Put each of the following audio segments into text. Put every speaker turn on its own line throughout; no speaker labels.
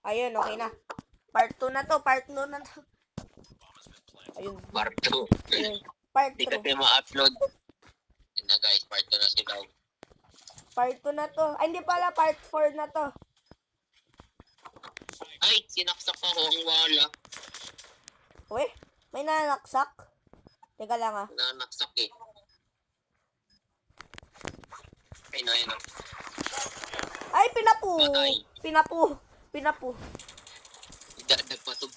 Ayun, okay na. Part 2 na to, part 2 na to. Ayun.
Part 2.
Ayun. Part
Hindi
2.
kasi ma-upload. Yun na guys, part 2 na sila.
Part 2 na to. Ay, hindi pala, part 4 na to.
Ay, sinaksak ako ang wala.
Uy, may nanaksak. Teka lang ah.
Nanaksak eh. Ay, no, yun.
Ay, pinapu.
Patay.
Pinapu.
Nagpatog.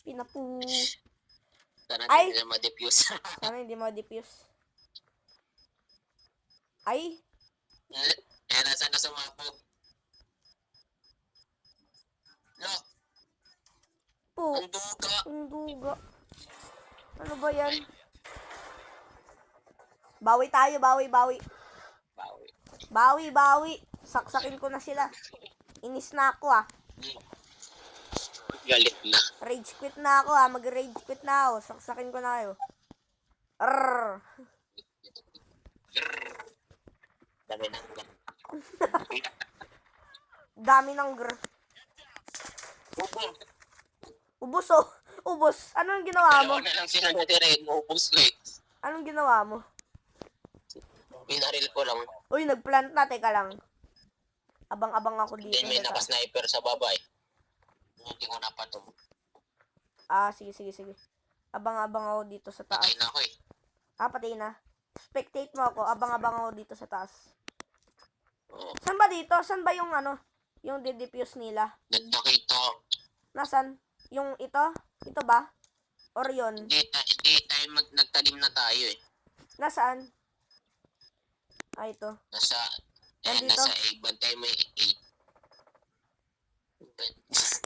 Pinapu.
Sana
Ay!
hindi na ma-defuse.
Sana hindi ma-defuse. Ay!
Eh, nasa na sumapog. Look!
Po!
Ang duga!
Ang duga. Ano ba yan? Bawi tayo, bawi. Bawi. Saksakin ko na sila. Inis na ako ah.
Galit na.
Rage quit na ako ah. Mag-rage quit na ako. Saksakin ko na kayo. Arrrr.
Dami na.
Dami ng grr. Ubus oh. Ubus. Anong ginawa mo?
Dalawa na lang sila natira. Ubus ko eh.
Anong ginawa mo?
Binaril ko lang.
Uy, nagplant na. Teka lang. Abang-abang ako dito.
Then may naka-sniper sa baba eh. Hindi ko napatong.
Ah, sige. Abang-abang ako dito sa taas.
Patay na ako eh.
Ah, patay na. Spectate mo ako. Abang-abang ako dito sa taas.
Oo.
Saan ba dito? Saan ba yung ano? Yung didifuse nila?
Nagpakita.
Nasaan? Yung ito? Ito ba? Or yun?
Hindi tayo nagtalim na tayo eh.
Nasaan? Ah, ito.
Nasa
Nandito?
nasa A. Bantay mo yung A.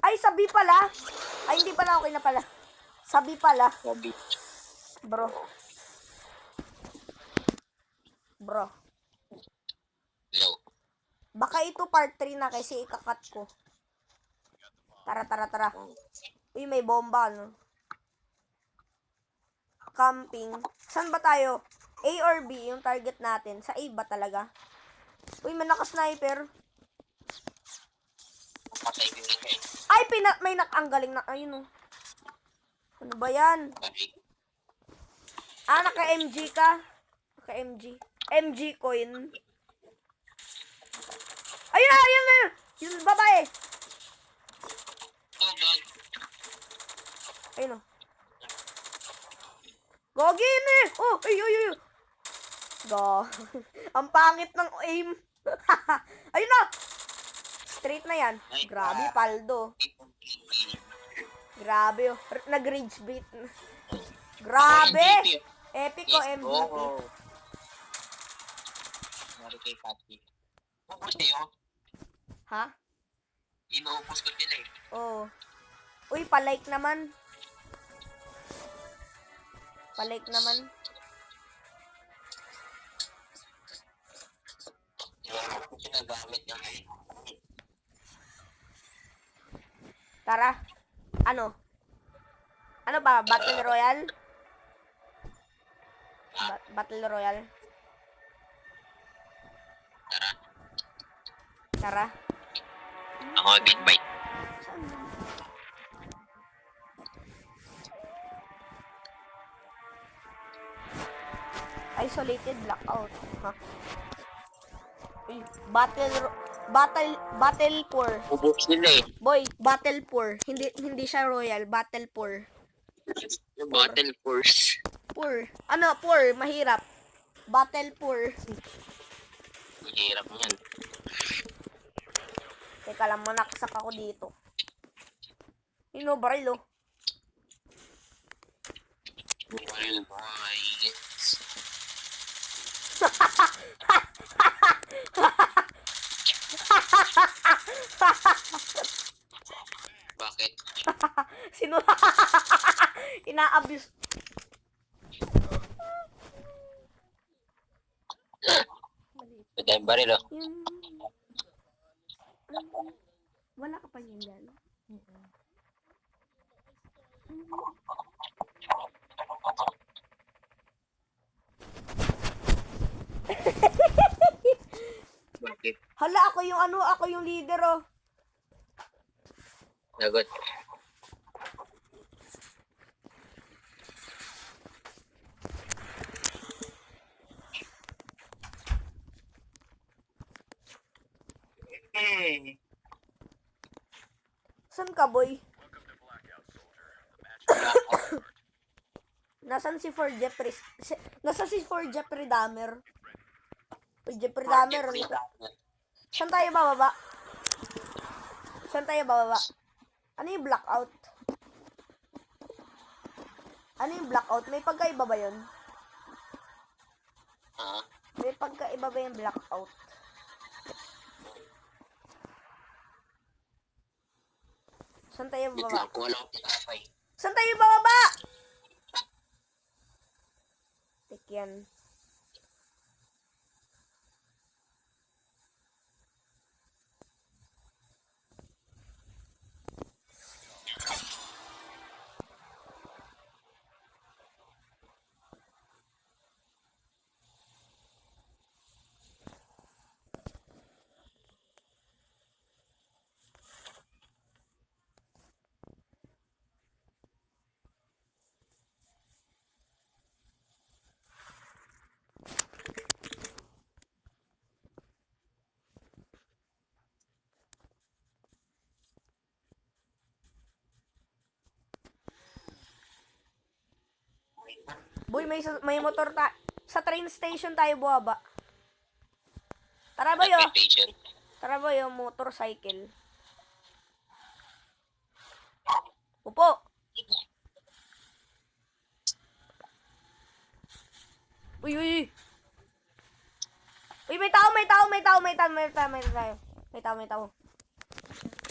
Ay, sabi pala. Ay, hindi pala. Okay na pala. Sabi pala.
Sabi.
Bro.
Low.
Baka ito part 3 na kasi ikakat ko. Tara. Uy, may bomba, no? Camping. Saan ba tayo? A or B yung target natin? Sa A ba talaga? Uy, may naka-sniper.
Patay ko yun eh.
Ay, may ang galing na. Ayun, oh. Ano ba yan? Ah, naka-MG ka? Naka-MG. MG coin. Ayun na. Yung babae.
Oh, God.
Ayun, oh. Gogi yun eh. Oh, ay. Ang pangit ng aim. Ayun na. Straight na yan. Grabe, paldo. Grabe, oh. Nag-rage bait. Grabe. Epic ko, MVP.
Mari kay Pati. Ubus niyo?
Ha?
Inuubos ko sila eh.
Oo. Uy, palike naman.
Ginagamit niya.
Tara. Ano? Ano ba? Battle Royale? Battle Royale. Tara.
Ako invite.
Isolated blackout. Ha? Uy, battle pour.
Ubos nila eh.
Boy, battle pour. Hindi siya royal, battle pour.
Battle force.
Pour. Ano, pour, mahirap. Battle pour.
Mahirap yan.
Teka lang, manaksak ako dito. Baril oh.
Baril boy. Bakit?
Sino? Ina-abuse.
Pwede yung baril oh.
Wala ka pa yun dyan.
Bakit?
Hala, ako yung leader oh.
Lagot.
Saan ka, boy?
Wala ako.
Nasaan si For Jeffrey? Nasaan si For Jeffrey Dahmer? For Jeffrey Dahmer. Saan tayo bababa? Saan tayo bababa? Ano yung blackout? Ano yung blackout? May pagkaiba ba yun?
Ah,
May pagkaiba ba yung blackout? Saan tayo
wait
bababa?
lang. Kung walang tinapay.
Saan tayo bababa? Tik yan. Boy, may motor sa train station tayo buwaba. Tara boy, oh.
Patient.
Tara boy, oh, motorcycle. Upo. Uy, uy, uy. Uy, may tao.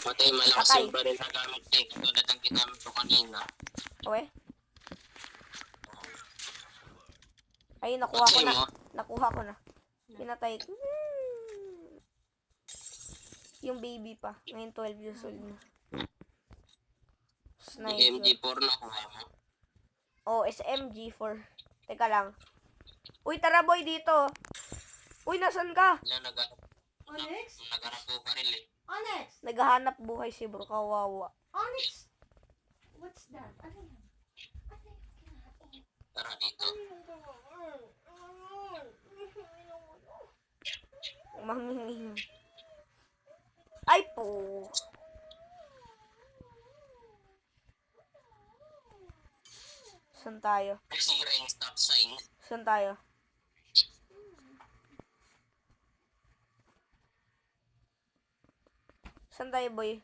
Patay, malakas
Patay.
yung baril na gamit niya. Tulad ng ginamit ko kanina.
Okay. Ay, nakuha ko
Patay
na.
mo.
Nakuha ko na. Pinatay ko. Yung baby pa. Ngayon 12 years old na.
Yung
Sniper.
MG4 na kuha mo.
Oh, SMG4. Teka lang. Uy, tara boy dito. Uy, nasan ka?
Wala, naghanap ko baril eh.
Onyx!
Naghahanap buhay si bro. Kawawa.
Onyx! What's that? Ano yan?
Tara dito.
Mamingin. Ay po. Saan tayo?
Sira yung stop sign.
Saan tayo? Saan tayo, boy?